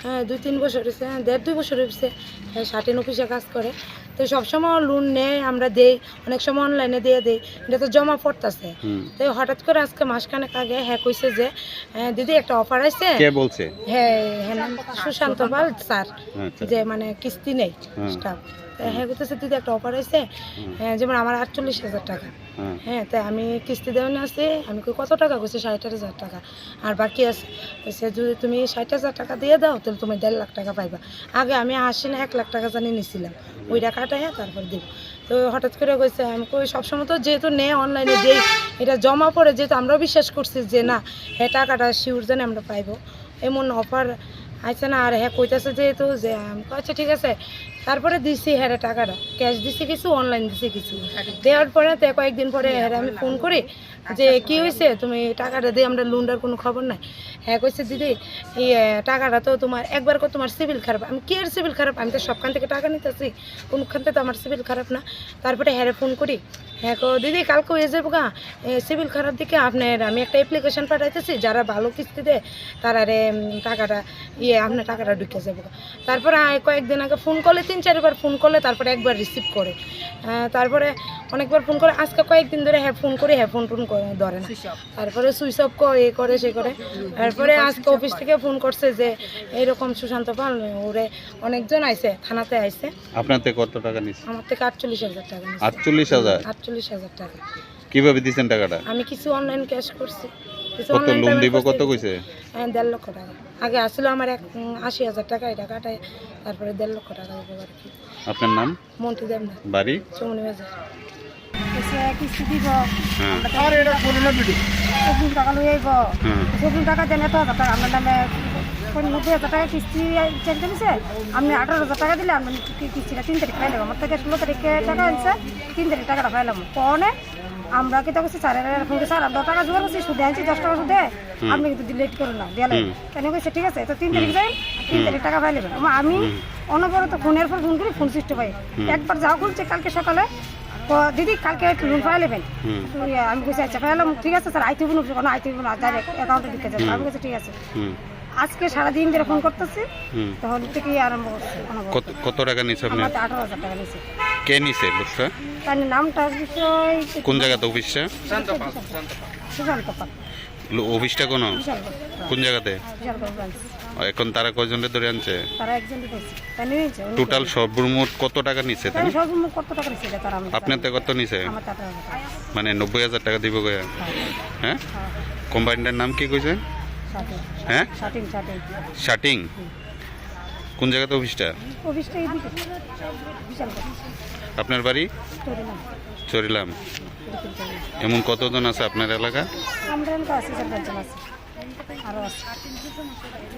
হ্যাঁ 2-3 বছর হয়েছে, 1.5-2 বছর হয়েছে। শার্টিন অফিসে কাজ করে, তো সবসময় লোন নেয়, আমরা দেই, অনেক সময় অনলাইনে দিয়ে দেই, এটা তো জমা পড়তেছে। তো হঠাৎ করে আজকে মাসখানেক আগে হ্যাঁ কইছে যে দিদি একটা অফার আছে। কে বলছে? হ্যাঁ হ্যাঁ সুশান্ত পাল স্যার, যে মানে কিস্তি নেই স্টাফ। হ্যাঁ বলতেছে দিদি একটা অফার আছে, যেমন আমার 48,000 টাকা। হ্যাঁ তাই আমি কিস্তি দেওয়া আছে, আমি কই কত টাকা কইছে 60,000 টাকা আর বাকি আছে। কইছে যদি তুমি 60,000 টাকা দিয়ে দাও তাহলে তুমি 1.5 লাখ টাকা পাইবা। আগে আমি 80 না 1 লাখ টাকা জানি নিছিলাম, ওইটা কাটাইয়া তারপর দিব। তো হঠাৎ করে কইছে, আমি কই সবসময় তো যেহেতু নেই অনলাইনে দেই, এটা জমা পড়ে যেহেতু আমরাও বিশ্বাস করছি যে না হ্যাঁ টাকাটা শিওর জানি আমরা পাইবো, এমন অফার আইছে না। আর হ্যাঁ কইতেছে যেহেতু যে আচ্ছা ঠিক আছে। তারপরে দিছি হ্যাঁ টাকাটা ক্যাশ দিছি কিছু, অনলাইন দিছি কিছু। দেওয়ার পরে তো কয়েকদিন পরে হ্যাঁ আমি ফোন করি যে কি হয়েছে তুমি টাকাটা দিয়ে, আমরা লোনটার কোনো খবর নাই। হ্যাঁ কইছে দিদি এই টাকাটা তো তোমার একবার কো তোমার সিভিল খারাপ। আমি কি আর সিভিল খারাপ, আমি তো সবখান থেকে টাকা নিতেছি, কোনখান থেকে তো আমার সিভিল খারাপ না। তারপরে হ্যাঁ ফোন করি, হ্যাঁ কো দিদি কালকে হয়ে যাবো গা সিভিল খারাপ দিকে আপনার, আমি একটা অ্যাপ্লিকেশন পাঠাইতেছি, যারা ভালো কিস্তি দেয় তারা টাকাটা আপনার টাকাটা ঢুকে যাবো। তারপরে কয়েকদিন আগে ফোন করলে 3-4 বার ফোন করলে তারপরে একবার রিসিভ করে, তারপরে অনেকবার ফোন করে। আজকে কয়েকদিন ধরে হ্যাঁ ফোন করে হ্যাঁ ফোন ধরে না, তারপরে সুইচ অফ করে এ করে সে করে। তারপরে আজকে অফিস থেকে ফোন করছে যে এরকম সুশান্ত পাল ওরে অনেকজন আইছে, থানাতে আইছে। আপনার থেকে কত টাকা নিছে? আমার থেকে 48,000 টাকা নিছে। 48,000? 48,000 টাকা। কিভাবে দিছেন টাকাটা? আমি কিছু অনলাইন ক্যাশ করছি। কত লোন দিব কত কইছে? 1.5 লক্ষ টাকা। আগে আসলে আমার 80,000 টাকা, এটা কাটায় তারপরে 1.5 লক্ষ টাকা দেবো আর কি। আপনার নাম? মন্টু দেবনাথ, বাড়ি? চৌমনি বাজার। কিস্তি দিব, হ্যাঁ টাকা লই আইব, 7 টাকা দেন, এত হাজার টাকা আমার নামে 90,000 টাকা কিস্তি চেঞ্জ নিছে। আপনি 18,000 টাকা দিলে আমি কিস্তিটা 3 তারিখ পাইলাম। আমার থেকে 16 তারিখে টাকা আনছে, 3 তারিখ টাকাটা পাইলাম। পরে আমরা কি তো করছি স্যারের ফোন করে, স্যার আমরা টাকা জোগাড় করছি, সুদে আনছি 10 টাকা সুদে, আপনি কিন্তু ডিলেট করুন না দিয়ে লাগবে কেন। কইছে ঠিক আছে, তো 3 তারিখ যাই, 3 তারিখ টাকা পাই নেবেন। আমি অনবরত ফোনের পর ফোন করি, ফোন সুইচ পাই। একবার যাও খুলছে কালকে সকালে, দিদি কালকে লোন পাই নেবেন। আমি কইছি আচ্ছা পাইলাম, ঠিক আছে স্যার আইতে কোনো আইতে না, ডাইরেক্ট অ্যাকাউন্টে ঢুকে যাবে। আমি কাছে ঠিক আছে। আজকে সারাদিন ধরে ফোন করতেছি, তখন থেকে আরম্ভ করছি। কত টাকা নিছে আপনি? 18,000 টাকা নিছে। কে নিছে লোকটা? তার নামটা বিষয় কোন জায়গাতে অফিসটা? সুশান্ত পাল। অফিসটা কোন জায়গাতে? বিশালগড় ব্রাঞ্চ। এখন তারা কয়জনের ধরে আনছে? তারা একজনই কইছে, তাই নিয়েছে। টোটাল সর্বমোট কত টাকা নিছে? তাই সর্বমোট কত টাকা নিছে এটা তারা? আপনার থেকে কত নিছে? আমার 18,000 টাকা। মানে 90,000 টাকা দিব গয়া? হ্যাঁ কোম্পানিটার নাম কি কইছে? হ্যাঁ শার্টিং। কোন জায়গাতে অফিসটা? অফিসটা এইদিকে বিশালগড়। আপনার বাড়ি? চরিলাম। এমন কতজন আছে আপনার এলাকা? আমরা এলাকা আছে 4-5 জন আছে, আরও আছে।